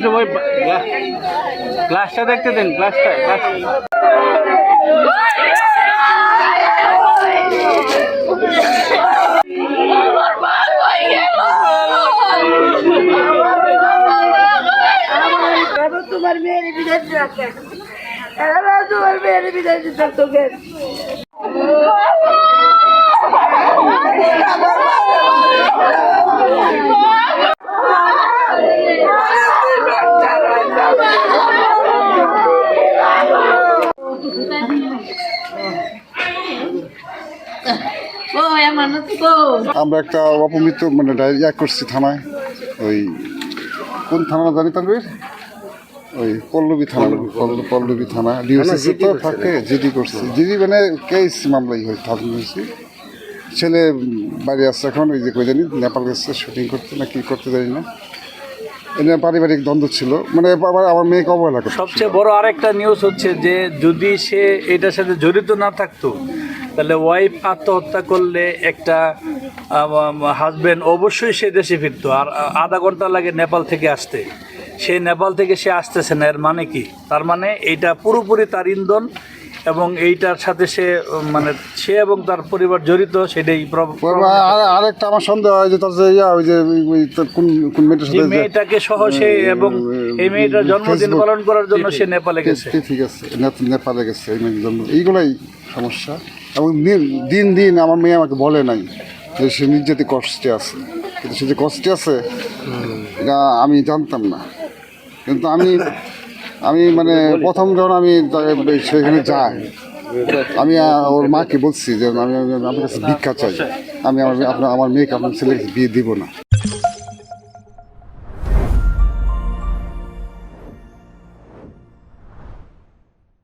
একটু ওই গ্লাসটা দেখতে দিন, গ্লাসটা। তোমার মেয়ের বিদেশ রাখে, তোমার মেয়ের বিদেশ দিতে তোকে। আমরা একটা অপমৃত মানে ডায়রিয়া করছি থানায়। ওই কোন থানা জানি তানবীর? ওই পল্লবী থানা ডিওসিসি তো থাকে, জিডি করছি। জিডি মানে কেস মামলাই হয়েছি। ছেলে বাড়ি আসছে এখন, ওই যে কই জানি নেপাল গেছে শুটিং করতে না কি করতে জানি না। এটা পারিবারিক দ্বন্দ্ব ছিল, মানে আমার মেয়েকে অবহেলা করছে। সবচেয়ে বড় আরেকটা নিউজ হচ্ছে যে যদি সে এটার সাথে জড়িত না থাকতো তাহলে ওয়াইফ আত্মহত্যা করলে একটা হাজব্যান্ড অবশ্যই সে দেশে ফিরতো, আর আধা ঘন্টা লাগে নেপাল থেকে আসতে। সে নেপাল থেকে সে আসতেছে না, এর মানে কি? তার মানে এইটা পুরোপুরি তার ইন্ধন, এবং এইটার সাথে সে মানে সে এবং তার পরিবার জড়িত, সেটাই। আরেকটা আমার সন্দেহ হয় যে তার যে ওই যে কোন মেয়েটার সাথে মেয়েটাকে সহ সে, এবং এই মেয়েটার জন্মদিন পালন করার জন্য সে নেপালে গেছে। ঠিক আছে, নেপালে গেছে এই মেয়ের জন্য। এইগুলাই সমস্যা। এবং দিন দিন আমার মেয়ে আমাকে বলে নাই যে সে নির্যাতিত কষ্টে আছে, কিন্তু সে যে কষ্টে আছে এটা আমি জানতাম না। কিন্তু আমি মানে প্রথম যখন আমি সেখানে যাই, আমি ওর মাকে বলছি যে আমি আমার কাছে ভিক্ষা চাই, আমি আমার মেয়েকে আপনার ছেলেকে বিয়ে দিব না।